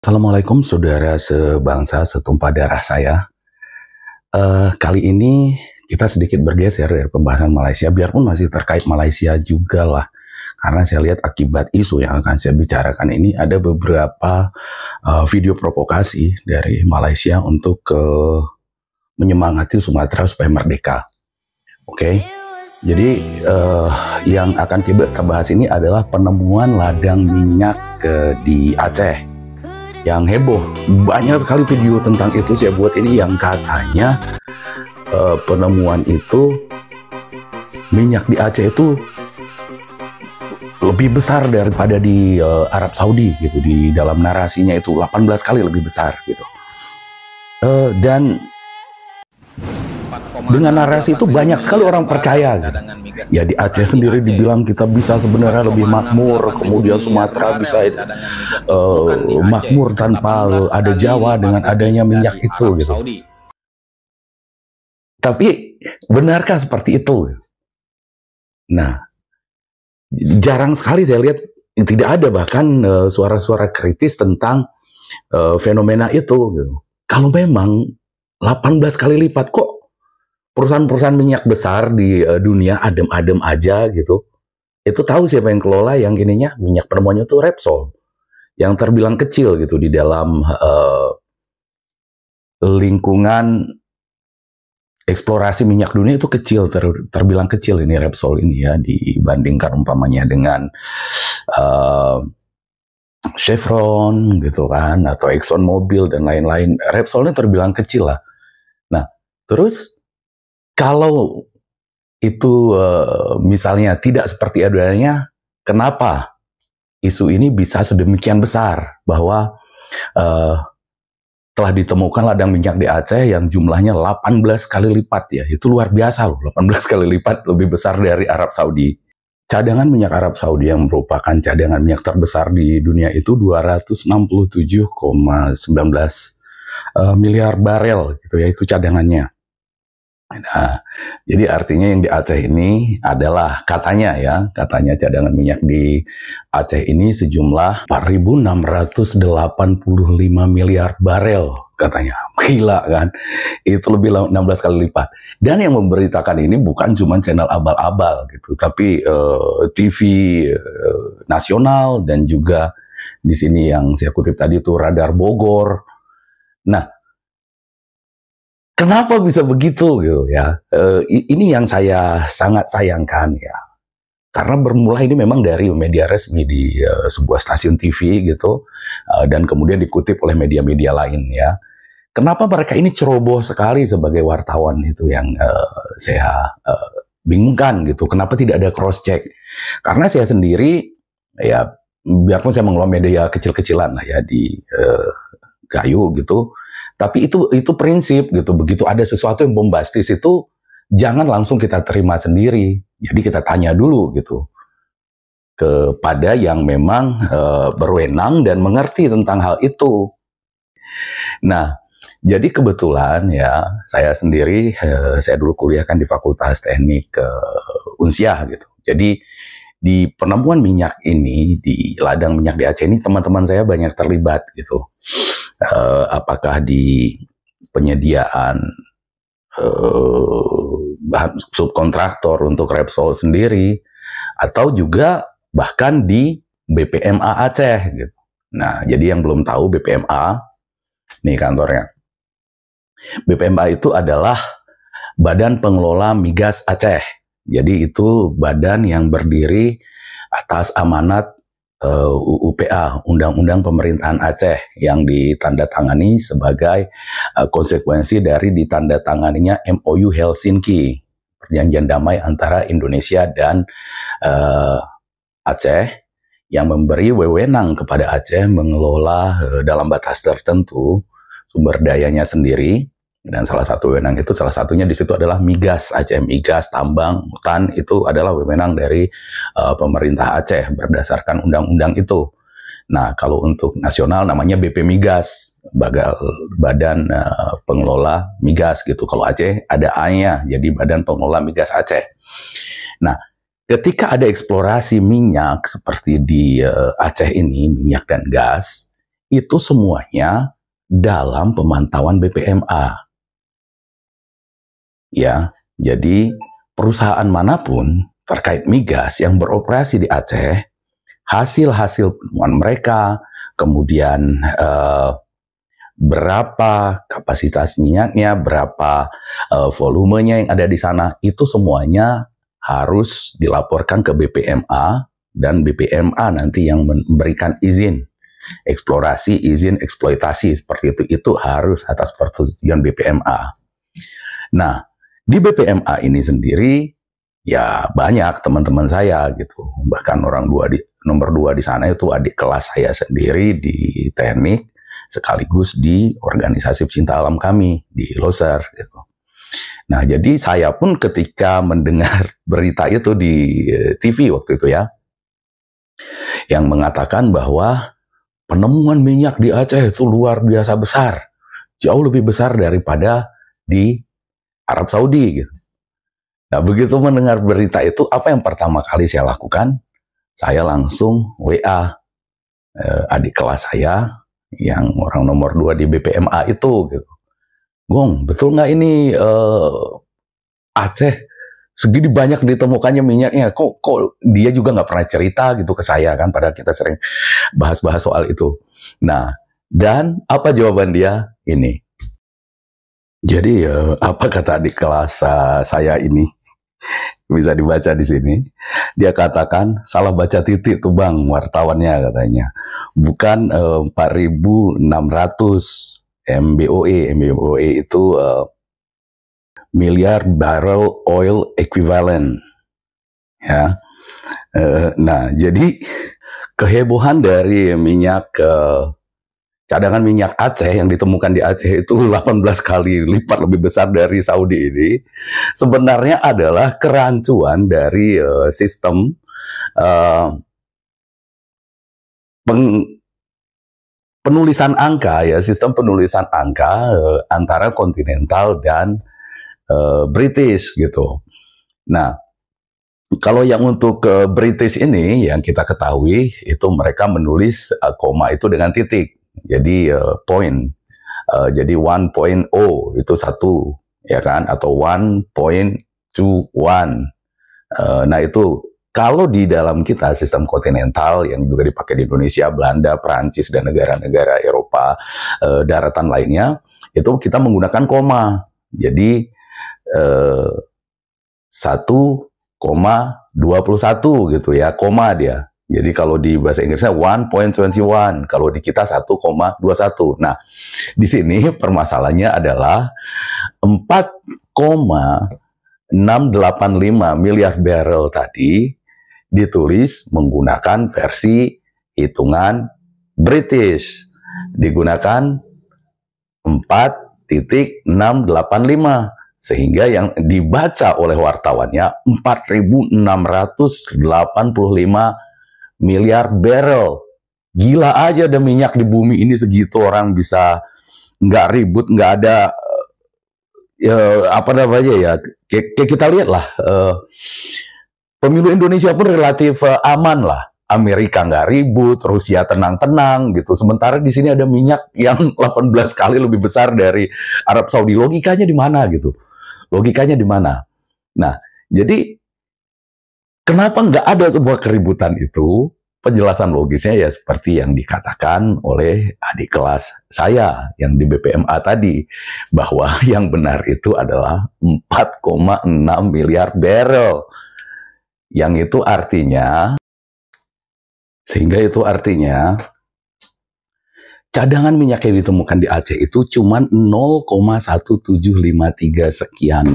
Assalamualaikum saudara sebangsa setumpah darah saya. Kali ini kita sedikit bergeser dari pembahasan Malaysia, biarpun masih terkait Malaysia juga lah. Karena saya lihat akibat isu yang akan saya bicarakan ini ada beberapa video provokasi dari Malaysia untuk menyemangati Sumatera supaya merdeka. Oke. Jadi yang akan kita bahas ini adalah penemuan ladang minyak di Aceh. Yang heboh, banyak sekali video tentang itu saya buat ini, yang katanya penemuan itu minyak di Aceh itu lebih besar daripada di Arab Saudi gitu. Di dalam narasinya itu 18 kali lebih besar gitu. Dan dengan narasi itu banyak sekali orang percaya gitu. Ya di Aceh sendiri dibilang kita bisa sebenarnya lebih makmur, kemudian Sumatera bisa makmur tanpa ada Jawa dengan adanya minyak itu gitu. Tapi benarkah seperti itu? Nah, jarang sekali saya lihat, tidak ada bahkan suara-suara kritis tentang fenomena itu gitu. Kalau memang 18 kali lipat, kok perusahaan-perusahaan minyak besar di dunia adem-adem aja gitu. Itu tahu siapa yang kelola yang ininya, minyak penemuannya itu Repsol. Yang terbilang kecil gitu di dalam lingkungan eksplorasi minyak dunia, itu kecil, terbilang kecil ini Repsol ini ya, dibandingkan umpamanya dengan Chevron gitu kan, atau Exxon Mobil dan lain-lain. Repsolnya terbilang kecil lah. Nah, terus kalau itu misalnya tidak seperti adanya, kenapa isu ini bisa sedemikian besar bahwa telah ditemukan ladang minyak di Aceh yang jumlahnya 18 kali lipat ya. Itu luar biasa loh, 18 kali lipat lebih besar dari Arab Saudi. Cadangan minyak Arab Saudi yang merupakan cadangan minyak terbesar di dunia itu 267,19 miliar barel gitu ya, itu cadangannya. Nah, jadi artinya yang di Aceh ini adalah katanya cadangan minyak di Aceh ini sejumlah 4.685 miliar barel katanya. Gila kan? Itu lebih 16 kali lipat. Dan yang memberitakan ini bukan cuma channel abal-abal gitu, tapi TV nasional dan juga di sini yang saya kutip tadi itu Radar Bogor. Nah, kenapa bisa begitu gitu ya? Ini yang saya sangat sayangkan ya. Karena bermula ini memang dari media resmi di sebuah stasiun TV gitu, dan kemudian dikutip oleh media-media lain ya. Kenapa mereka ini ceroboh sekali sebagai wartawan, itu yang saya bingungkan gitu. Kenapa tidak ada cross check? Karena saya sendiri ya, biarpun saya mengelola media kecil-kecilan lah ya di Gayo gitu. Tapi itu prinsip gitu. Begitu ada sesuatu yang bombastis itu jangan langsung kita terima sendiri. Jadi kita tanya dulu gitu kepada yang memang berwenang dan mengerti tentang hal itu. Nah, jadi kebetulan ya saya sendiri saya dulu kuliah kan di Fakultas Teknik Unsiah gitu. Jadi di penemuan minyak ini, di ladang minyak di Aceh ini, teman-teman saya banyak terlibat gitu. Apakah di penyediaan bahan subkontraktor untuk Repsol sendiri, atau juga bahkan di BPMA Aceh gitu. Nah, jadi yang belum tahu BPMA, nih kantornya. BPMA itu adalah Badan Pengelola Migas Aceh. Jadi itu badan yang berdiri atas amanat UUPA, Undang-Undang Pemerintahan Aceh, yang ditandatangani sebagai konsekuensi dari ditandatanganinya MOU Helsinki, perjanjian damai antara Indonesia dan Aceh, yang memberi wewenang kepada Aceh mengelola dalam batas tertentu sumber dayanya sendiri. Dan salah satu wewenang itu, salah satunya di situ adalah migas Aceh, migas, tambang, hutan, itu adalah wewenang dari pemerintah Aceh berdasarkan undang-undang itu. Nah, kalau untuk nasional namanya BP Migas, Badan Pengelola Migas gitu. Kalau Aceh ada A-nya, jadi Badan Pengelola Migas Aceh. Nah, ketika ada eksplorasi minyak seperti di Aceh ini, minyak dan gas, itu semuanya dalam pemantauan BPMA. Ya, jadi perusahaan manapun terkait migas yang beroperasi di Aceh, hasil-hasil penemuan mereka, kemudian berapa kapasitas minyaknya, berapa volumenya yang ada di sana, itu semuanya harus dilaporkan ke BPMA, dan BPMA nanti yang memberikan izin eksplorasi, izin eksploitasi seperti itu harus atas persetujuan BPMA. Nah, di BPMA ini sendiri ya banyak teman-teman saya gitu, bahkan nomor 2 di sana itu adik kelas saya sendiri di teknik, sekaligus di organisasi pecinta alam kami di Loser gitu. Nah, jadi saya pun ketika mendengar berita itu di TV waktu itu ya, yang mengatakan bahwa penemuan minyak di Aceh itu luar biasa besar, jauh lebih besar daripada di Arab Saudi gitu. Nah, begitu mendengar berita itu, apa yang pertama kali saya lakukan? Saya langsung WA adik kelas saya yang orang nomor 2 di BPMA itu gitu. Gong, betul nggak ini Aceh segini banyak ditemukannya minyaknya? Kok dia juga nggak pernah cerita gitu ke saya kan, padahal kita sering bahas-bahas soal itu. Nah, dan apa jawaban dia? Ini. Jadi apa kata adik kelas saya ini? Bisa dibaca di sini. Dia katakan salah baca titik tuh Bang, wartawannya katanya. Bukan 4.600 MBOE. MBOE itu miliar barrel oil equivalent. Ya. Nah, jadi kehebohan dari minyak cadangan minyak Aceh yang ditemukan di Aceh itu 18 kali lipat lebih besar dari Saudi ini, sebenarnya adalah kerancuan dari sistem penulisan angka ya, sistem penulisan angka antara Continental dan British gitu. Nah, kalau yang untuk British ini yang kita ketahui itu mereka menulis koma itu dengan titik. Jadi point, jadi 1.0 itu 1, ya kan, atau 1.21. Nah itu kalau di dalam kita sistem kontinental yang juga dipakai di Indonesia, Belanda, Perancis dan negara-negara Eropa daratan lainnya, itu kita menggunakan koma. Jadi 1,21 gitu ya, koma dia. Jadi kalau di bahasa Inggrisnya 1.21, kalau di kita 1,21. Nah, di sini permasalahannya adalah 4,685 miliar barrel tadi ditulis menggunakan versi hitungan British. Digunakan 4,685. Sehingga yang dibaca oleh wartawannya 4.685 miliar barrel. Gila aja ada minyak di bumi ini segitu, orang bisa nggak ribut, nggak ada apa namanya ya, kayak kita lihat lah pemilu Indonesia pun relatif aman lah. Amerika nggak ribut, Rusia tenang-tenang gitu. Sementara di sini ada minyak yang 18 kali lebih besar dari Arab Saudi. Logikanya di mana gitu? Logikanya di mana? Nah, jadi kenapa nggak ada sebuah keributan itu? Penjelasan logisnya ya seperti yang dikatakan oleh adik kelas saya yang di BPMA tadi, bahwa yang benar itu adalah 4,6 miliar barrel. Yang itu artinya, sehingga itu artinya cadangan minyak yang ditemukan di Aceh itu cuma 0,1753 sekian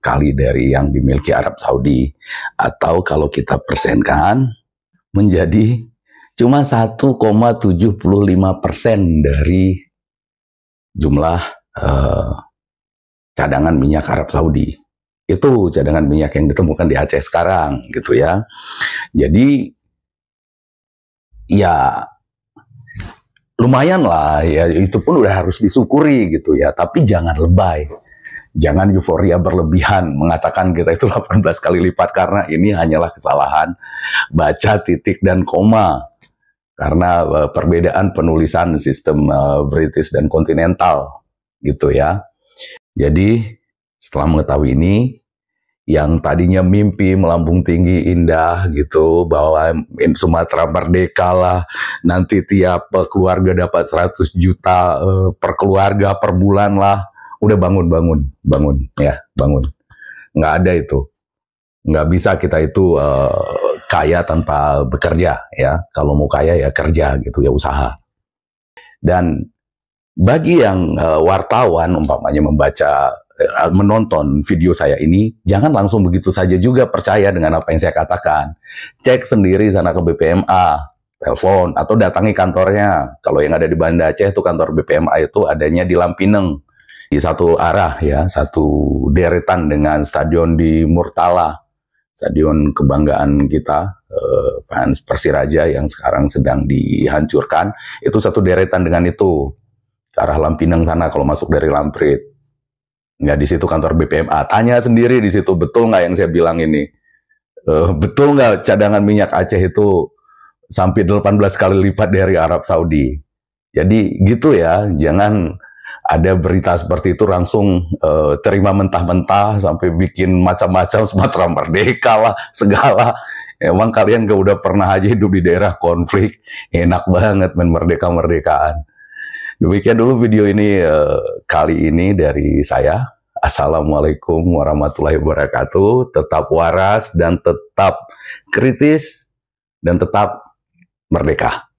kali dari yang dimiliki Arab Saudi. Atau kalau kita persenkan menjadi cuma 1,75% dari jumlah cadangan minyak Arab Saudi. Itu cadangan minyak yang ditemukan di Aceh sekarang gitu ya. Jadi ya lumayan lah ya, itu pun udah harus disyukuri gitu ya, tapi jangan lebay, jangan euforia berlebihan mengatakan kita itu 18 kali lipat, karena ini hanyalah kesalahan baca titik dan koma. karena perbedaan penulisan sistem British dan kontinental gitu ya. Jadi setelah mengetahui ini, yang tadinya mimpi melambung tinggi indah gitu, bahwa Sumatera merdeka lah, nanti tiap keluarga dapat 100 juta per keluarga per bulan lah, udah bangun ya, bangun. Nggak ada itu, nggak bisa kita itu kaya tanpa bekerja ya. Kalau mau kaya ya kerja gitu ya, usaha. Dan bagi yang wartawan umpamanya membaca, menonton video saya ini, jangan langsung begitu saja juga percaya dengan apa yang saya katakan. Cek sendiri sana ke BPMA, telepon atau datangi kantornya. Kalau yang ada di Banda Aceh itu kantor BPMA itu adanya di Lampineng, di satu arah ya, satu deretan dengan stadion di Murtala, stadion kebanggaan kita, fans Persiraja yang sekarang sedang dihancurkan. Itu satu deretan dengan itu, ke arah Lampineng sana kalau masuk dari Lamprit. Nggak, di situ kantor BPMA. Tanya sendiri di situ, betul nggak yang saya bilang ini? Betul nggak cadangan minyak Aceh itu sampai 18 kali lipat dari Arab Saudi? Jadi gitu ya, jangan ada berita seperti itu langsung terima mentah-mentah sampai bikin macam-macam Sumatera merdeka lah, segala. Emang kalian gak udah pernah aja hidup di daerah konflik? Enak banget main merdeka-merdekaan. Demikian dulu video ini kali ini dari saya. Assalamualaikum warahmatullahi wabarakatuh. Tetap waras dan tetap kritis dan tetap merdeka.